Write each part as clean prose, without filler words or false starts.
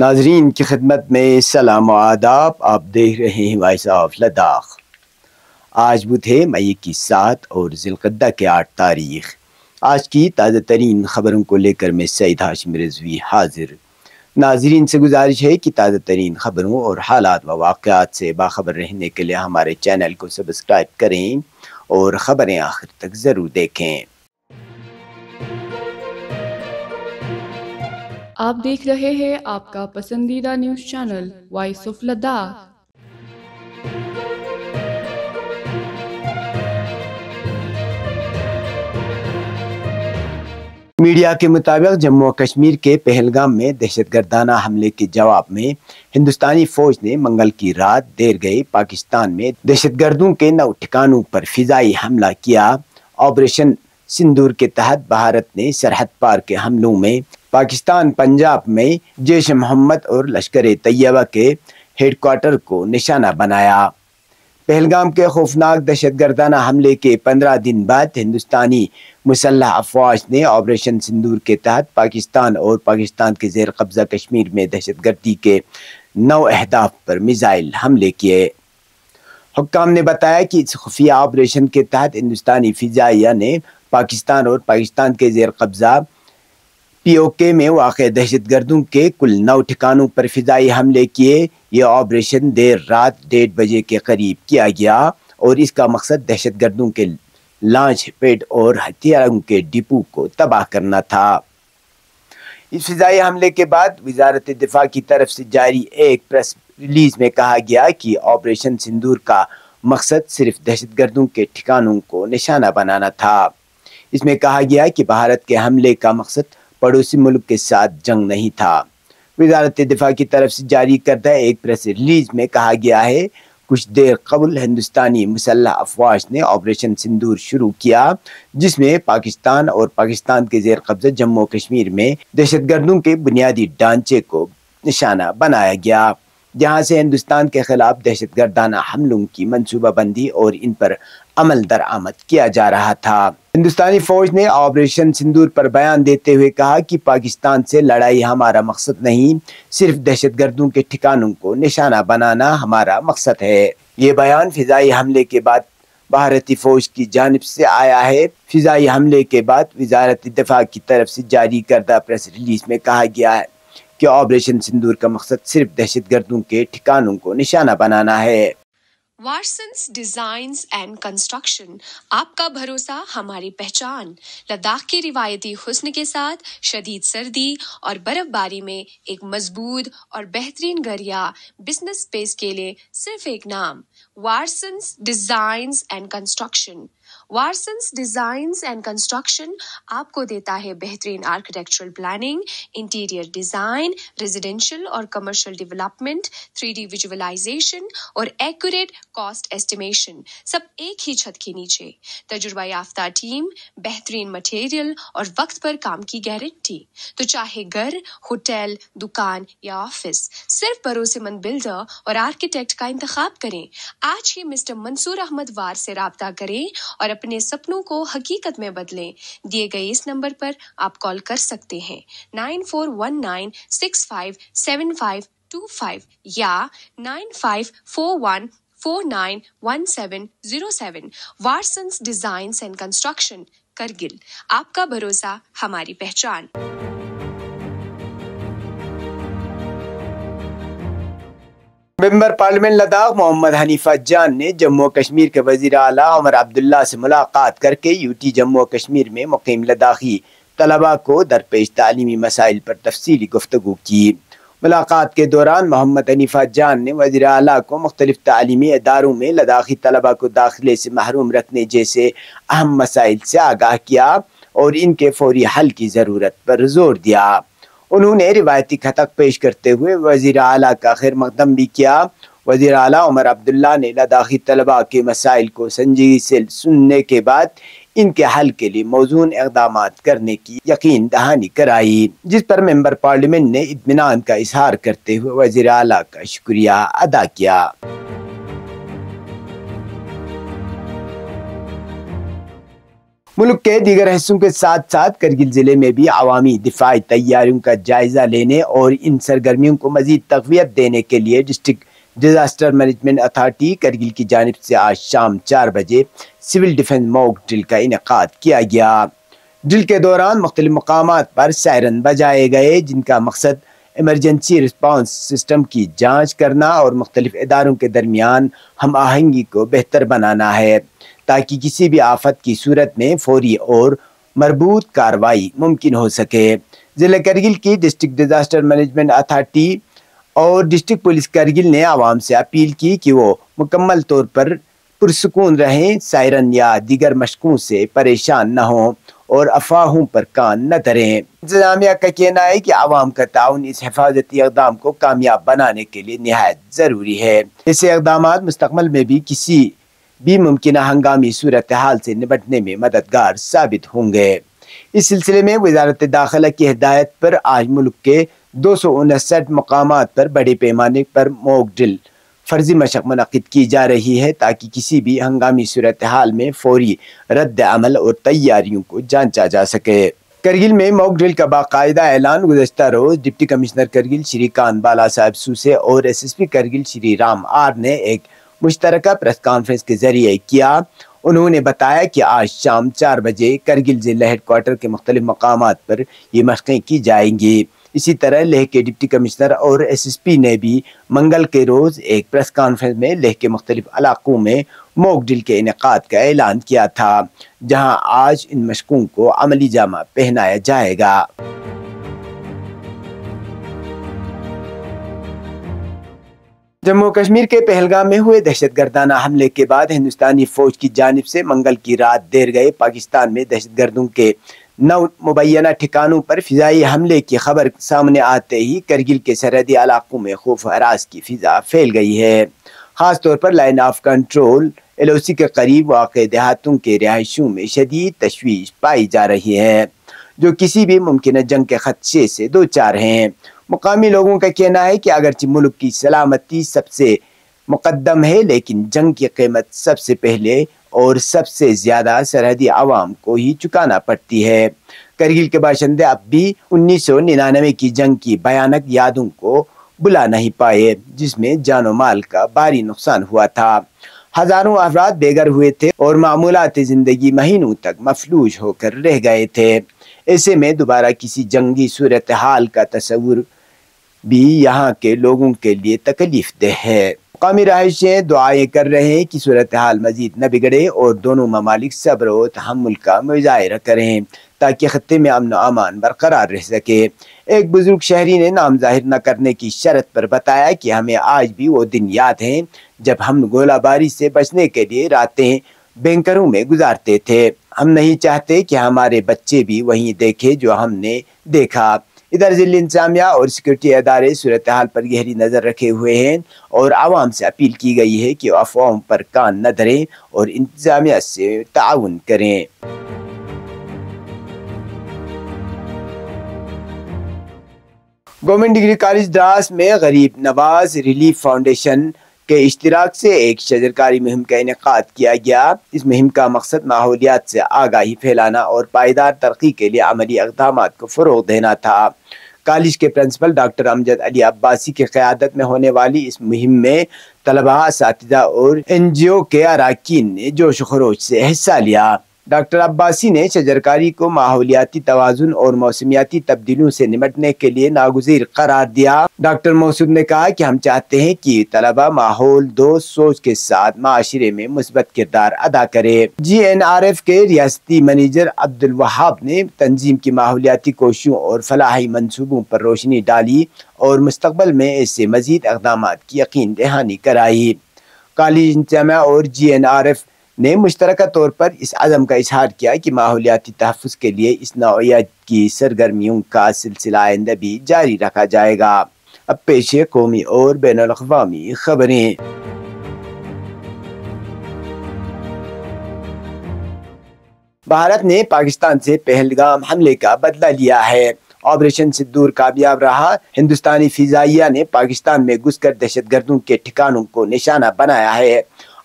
ناظرین کی خدمت میں سلام و آداب. آپ دیکھ رہے ہیں وائس آف لداخ. آج بدھ ہے مئی کی 7 اور ذی القعدہ کے 8 تاریخ. آج کی تازہ ترین خبروں کو لے کر میں سعید ہاشم رضوی حاضر. ناظرین سے گزارش ہے کہ تازہ ترین خبروں اور حالات و واقعات سے باخبر رہنے کے لیے ہمارے چینل کو سبسکرائب کریں اور خبریں آخر تک ضرور دیکھیں. آپ دیکھ رہے ہیں آپ کا پسندیدہ news channel voice of Ladakh. Media کے مطابق جموں و کشمیر کے پہلگام میں دہشت گردانہ حملے کے جواب میں ہندوستانی فوج نے منگل کی رات دیر گئے پاکستان میں دہشت گردوں کے 9 ٹھکانوں پر فضائی حملہ کیا. آپریشن سندور کے تحت بھارت نے سرحد پار کے حملوں میں پاکستان پنجاب میں جیش محمد اور لشکر طیبہ کے ہیڈ کوارٹر کو نشانہ بنایا. پہلگام کے خوفناک دہشت گردانہ حملے کے 15 دن بعد ہندوستانی مسلح افواج نے آپریشن سندور کے تحت پاکستان اور پاکستان کے زیر قبضہ کشمیر میں دہشت گردی کے 9 اہداف پر میزائل حملے کیے. حکام نے بتایا کہ اس خفیہ آپریشن کے تحت ہندوستانی فضائیہ نے پاکستان اور پاکستان کے زیر قبضہ POK میں واقع دہشت گردوں کے کل 9 ٹھکانوں پر فضائی حملے کیے. یہ آپریشن دیر رات 1:30 بجے کے قریب کیا گیا اور اس کا مقصد دہشت گردوں کے لانچ پیڈ اور ہتھیاروں کے ڈپو کو تباہ کرنا تھا. اس فضائی حملے کے بعد وزارت دفاع کی طرف سے جاری ایک پریس ریلیز میں کہا گیا کہ آپریشن سندور کا مقصد صرف دہشت گردوں کے ٹھکانوں کو نشانہ بنانا تھا. اس میں کہا گیا کہ بھارت کے حملے کا مقصد پڑوسی ملک کے ساتھ جنگ نہیں تھا. وزارت دفاع کی طرف سے جاری کردہ ایک پریس ریلیز میں کہا گیا ہے کچھ دیر قبل ہندوستانی مسلح افواج نے آپریشن سندور شروع کیا جس میں پاکستان اور پاکستان کے زیر قبضہ جموں و کشمیر میں دہشت گردوں کے بنیادی ڈھانچے کو نشانہ بنایا گیا جہاں سے ہندوستان کے خلاف دہشت گردانہ حملوں کی منصوبہ بندی اور ان پر عمل درآمد کیا جا رہا تھا. ہندوستانی فوج نے آپریشن سندور پر بیان دیتے ہوئے کہا کہ پاکستان سے لڑائی ہمارا مقصد نہیں، صرف دہشت گردوں کے ٹھکانوں کو نشانہ بنانا ہمارا مقصد ہے. یہ بیان فضائی حملے کے بعد بھارتی فوج کی جانب سے آیا ہے. فضائی حملے کے بعد وزارت دفاع کی طرف سے جاری کردہ پریس ریلیز میں کہا گیا ہے کہ آپریشن سندور کا مقصد صرف دہشت گردوں کے ٹھکانوں کو نشانہ بنانا ہے. وارسنس ڈیزائنز اینڈ کنسٹرکشن، آپ کا بھروسہ ہماری پہچان. لداخ کی روایتی حسن کے ساتھ شدید سردی اور برف باری میں ایک مضبوط اور بہترین گھر یا بزنس اسپیس کے لیے صرف ایک نام، Warsons designs and construction. Warsons designs and construction آپ کو دیتا ہے بہترین architectural planning, interior design, residential اور کمرشل ڈیولپمنٹ، 3D ویژولائزیشن اور ایکوریٹ کاسٹ ایسٹیمیشن، سب ایک ہی چھت کے نیچے. تجربہ یافتہ ٹیم، بہترین مٹیریل اور وقت پر کام کی گارنٹی. تو چاہے گھر، ہوٹل، دکان یا آفس، صرف بھروسے مند بلڈر اور آرکیٹیکٹ کا انتخاب کریں. آج ہی مسٹر منصور احمد وار سے رابطہ کریں اور اپنے سپنوں کو حقیقت میں بدلیں. دیے گئے اس نمبر پر آپ کال کر سکتے ہیں 9419657525 یا 9541491707. وارسنس ڈیزائنز اینڈ کنسٹرکشن، کرگل. آپ کا بھروسہ ہماری پہچان. ممبر پارلیمنٹ لداخ محمد حنیفہ جان نے جموں و کشمیر کے وزیر اعلیٰ عمر عبداللہ سے ملاقات کر کے UT جموں و کشمیر میں مقیم لداخی طلباء کو درپیش تعلیمی مسائل پر تفصیلی گفتگو کی. ملاقات کے دوران محمد حنیفہ جان نے وزیر اعلیٰ کو مختلف تعلیمی اداروں میں لداخی طلباء کو داخلے سے محروم رکھنے جیسے اہم مسائل سے آگاہ کیا اور ان کے فوری حل کی ضرورت پر زور دیا. انہوں نے روایتی خطک پیش کرتے ہوئے وزیر اعلیٰ کا خیر مقدم بھی کیا. وزیر اعلیٰ عمر عبداللہ نے لداخی طلباء کے مسائل کو سنجیدگی سے سننے کے بعد ان کے حل کے لیے موزون اقدامات کرنے کی یقین دہانی کرائی، جس پر ممبر پارلیمنٹ نے اطمینان کا اظہار کرتے ہوئے وزیر اعلیٰ کا شکریہ ادا کیا. ملک کے دیگر حصوں کے ساتھ ساتھ کرگل ضلع میں بھی عوامی دفاعی تیاریوں کا جائزہ لینے اور ان سرگرمیوں کو مزید تقویت دینے کے لیے district disaster management authority Kargil کی جانب سے آج شام 4 بجے سول ڈیفنس موک ڈرل کا انعقاد کیا گیا۔ ڈرل کے دوران مختلف مقامات پر سائرن بجائے گئے، جن کا مقصد ایمرجنسی رسپانس سسٹم کی جانچ کرنا اور مختلف اداروں کے درمیان ہم آہنگی کو بہتر بنانا ہے، تاکہ کسی بھی آفت کی صورت میں فوری اور مربوط کارروائی ممکن ہو سکے۔ ضلع کرگل کی ڈسٹرکٹ ڈیزاسٹر مینجمنٹ اتھارٹی اور ڈسٹرکٹ پولیس کرگل نے عوام سے اپیل کی کہ وہ مکمل طور پر پرسکون رہیں، سائرن یا دیگر مشقوں سے پریشان نہ ہوں اور افواہوں پر کان نہ دھریں۔ انتظامیہ کا کہنا ہے کہ عوام کا تعاون اس حفاظتی اقدام کو کامیاب بنانے کے لیے نہایت ضروری ہے۔ ایسے اقدامات مستقبل میں بھی کسی بھی ممکنہ ہنگامی صورتحال سے نمٹنے میں مددگار ثابت ہوں گے۔ اس سلسلے میں وزارت داخلہ کی ہدایت پر آج ملک کے 259 مقامات پر بڑے پیمانے پر موک ڈرل فرضی مشق منعقد کی جا رہی ہے، تاکہ کسی بھی ہنگامی صورتحال میں فوری رد عمل اور تیاریوں کو جانچا جا سکے۔ کرگل میں موک ڈرل کا باقاعدہ اعلان گزشتہ روز ڈپٹی کمشنر کرگل شری کان بالا صاحب سوسے اور SSP کرگل شری رام آر نے ایک مشترکہ پریس کانفرنس کے ذریعے کیا۔ انہوں نے بتایا کہ آج شام 4 بجے کرگل ضلع ہیڈ کوارٹر کے مختلف مقامات پر یہ مشقیں کی جائیں گی۔ اسی طرح لیہ کے ڈپٹی کمشنر اور SSP نے بھی منگل کے روز ایک پریس کانفرنس میں لیہ کے مختلف علاقوں میں موک ڈرل کے انعقاد کا اعلان کیا تھا، جہاں آج ان مشقوں کو عملی جامہ پہنایا جائے گا۔ جموں کشمیر کے پہلگام میں ہوئے دہشت گردانہ حملے کے بعد ہندوستانی فوج کی جانب سے منگل کی رات دیر گئے پاکستان میں دہشت گردوں کے 9 مبینہ ٹھکانوں پر فضائی حملے کی خبر سامنے آتے ہی کرگل کے سرحدی علاقوں میں خوف و ہراس کی فضا پھیل گئی ہے۔ خاص طور پر لائن آف کنٹرول LOC کے قریب واقع دیہاتوں کے رہائشیوں میں شدید تشویش پائی جا رہی ہے، جو کسی بھی ممکنہ جنگ کے خدشے سے دوچار ہیں۔ مقامی لوگوں کا کہنا ہے کہ اگرچہ ملک کی سلامتی سب سے مقدم ہے، لیکن جنگ کی قیمت سب سے پہلے اور سب سے زیادہ سرحدی عوام کو ہی چکانا پڑتی ہے۔ کرگل کے باشندے اب بھی 1999 کی جنگ کی بھیانک یادوں کو بلا نہیں پائے، جس میں جان و مال کا بھاری نقصان ہوا تھا۔ ہزاروں افراد بے گھر ہوئے تھے اور معمولات زندگی مہینوں تک مفلوج ہو کر رہ گئے تھے۔ ایسے میں دوبارہ کسی جنگی صورتحال کا تصور بھی یہاں کے لوگوں کے لیے تکلیف دہ ہے۔ مقامی رہائشی دعائیں کر رہے ہیں کہ صورتحال مزید نہ بگڑے اور دونوں ممالک صبر و تحمل کا مظاہرہ کریں، تاکہ خطے میں امن و امان برقرار رہ سکے۔ ایک بزرگ شہری نے نام ظاہر نہ کرنے کی شرط پر بتایا کہ ہمیں آج بھی وہ دن یاد ہیں جب ہم گولہ باری سے بچنے کے لیے راتیں بینکروں میں گزارتے تھے۔ ہم نہیں چاہتے کہ ہمارے بچے بھی وہیں دیکھیں جو ہم نے دیکھا۔ ادھر ضلع انتظامیہ اور سیکورٹی ادارے صورتحال پر گہری نظر رکھے ہوئے ہیں اور عوام سے اپیل کی گئی ہے کہ افواہوں پر کان نہ دھریں اور انتظامیہ سے تعاون کریں۔ گورنمنٹ ڈگری کالج دراس میں غریب نواز ریلیف فاؤنڈیشن کے اشتراک سے ایک شجرکاری مہم کا انعقاد کیا گیا۔ اس مہم کا مقصد ماحولیات سے آگاہی پھیلانا اور پائیدار ترقی کے لیے عملی اقدامات کو فروغ دینا تھا۔ کالج کے پرنسپل ڈاکٹر امجد علی عباسی کی قیادت میں ہونے والی اس مہم میں طلباء، اساتذہ اور NGO کے اراکین نے جوش و خروش سے حصہ لیا۔ ڈاکٹر عباسی نے شجرکاری کو ماحولیاتی توازن اور موسمیاتی تبدیلیوں سے نمٹنے کے لیے ناگزیر قرار دیا۔ ڈاکٹر موصوف نے کہا کہ ہم چاہتے ہیں کہ طلباء ماحول دوست سوچ کے ساتھ معاشرے میں مثبت کردار ادا کرے۔ GNRF کے ریاستی منیجر عبد الوہاب نے تنظیم کی ماحولیاتی کوششوں اور فلاحی منصوبوں پر روشنی ڈالی اور مستقبل میں ایسے مزید اقدامات کی یقین دہانی کرائی۔ کالج انتظامیہ اور GNRF نے مشترکہ طور پر اس عزم کا اظہار کیا کہ ماحولیاتی تحفظ کے لیے اس نوعیت کی سرگرمیوں کا سلسلہ آئندہ بھی جاری رکھا جائے گا۔ اب پیش ہے قومی اور بین الاقوامی خبریں۔ بھارت نے پاکستان سے پہلگام حملے کا بدلہ لیا ہے۔ آپریشن سندور کامیاب رہا۔ ہندوستانی فضائیہ نے پاکستان میں گھس کر دہشت گردوں کے ٹھکانوں کو نشانہ بنایا ہے۔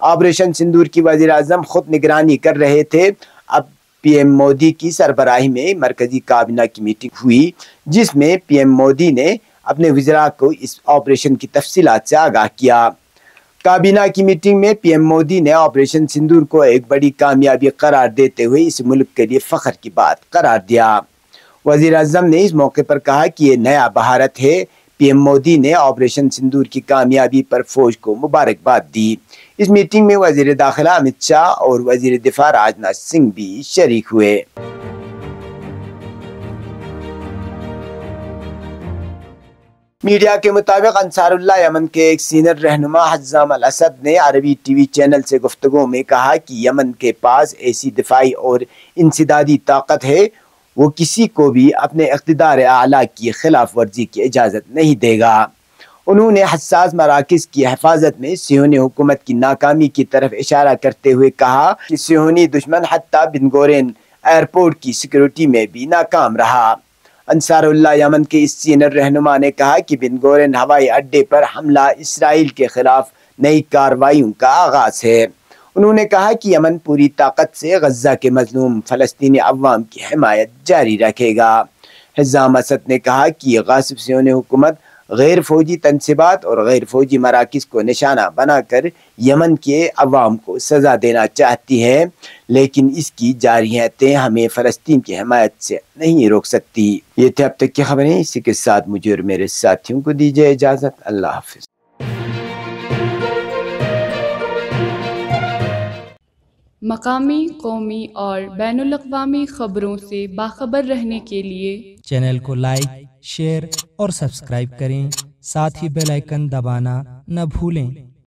آپریشن سندور کی وزیر اعظم خود نگرانی کر رہے تھے۔ اب پی ایم مودی کی سربراہی میں مرکزی کابینہ کی میٹنگ ہوئی، جس میں پی ایم مودی نے اپنے وزراء کو اس آپریشن کی تفصیلات سے آگاہ کیا۔ کابینہ کی میٹنگ میں پی ایم مودی نے آپریشن سندور کو ایک بڑی کامیابی قرار دیتے ہوئے اس ملک کے لیے فخر کی بات قرار دیا۔ وزیر اعظم نے اس موقع پر کہا کہ یہ نیا بھارت ہے۔ پی ایم مودی نے آپریشن سندور کی کامیابی پر فوج کو مبارکباد دی۔ اس میٹنگ میں وزیر داخلہ امت شاہ اور وزیر دفاع راجناتھ سنگھ بھی شریک ہوئے۔ میڈیا کے مطابق انصار اللہ یمن کے ایک سینئر رہنما حزام الاسد نے عربی ٹی وی چینل سے گفتگو میں کہا کہ یمن کے پاس ایسی دفاعی اور انسدادی طاقت ہے، وہ کسی کو بھی اپنے اقتدار اعلیٰ کی خلاف ورزی کی اجازت نہیں دے گا۔ انہوں نے حساس مراکز کی حفاظت میں صہیونی حکومت کی ناکامی کی طرف اشارہ کرتے ہوئے کہا کہ صہیونی دشمن حتیٰ بن گورین ایئرپورٹ کی سیکیورٹی میں بھی ناکام رہا۔ انصار اللہ یمن کے اس سینئر رہنما نے کہا کہ بن گورین ہوائی اڈے پر حملہ اسرائیل کے خلاف نئی کارروائیوں کا آغاز ہے۔ انہوں نے کہا کہ یمن پوری طاقت سے غزہ کے مظلوم فلسطینی عوام کی حمایت جاری رکھے گا۔ حزام اسد نے کہا کہ یہ غاصب صہیونی حکومت غیر فوجی تنصیبات اور غیر فوجی مراکز کو نشانہ بنا کر یمن کے عوام کو سزا دینا چاہتی ہے، لیکن اس کی جارحیتیں ہمیں فلسطین کی حمایت سے نہیں روک سکتی۔ یہ تھے اب تک کی خبریں، اسی کے ساتھ مجھے اور میرے ساتھیوں کو دیجیے اجازت۔ اللہ حافظ۔ مقامی، قومی اور بین الاقوامی خبروں سے باخبر رہنے کے لیے چینل کو لائک، شیئر اور سبسکرائب کریں، ساتھ ہی بیل آئیکن دبانا نہ بھولیں۔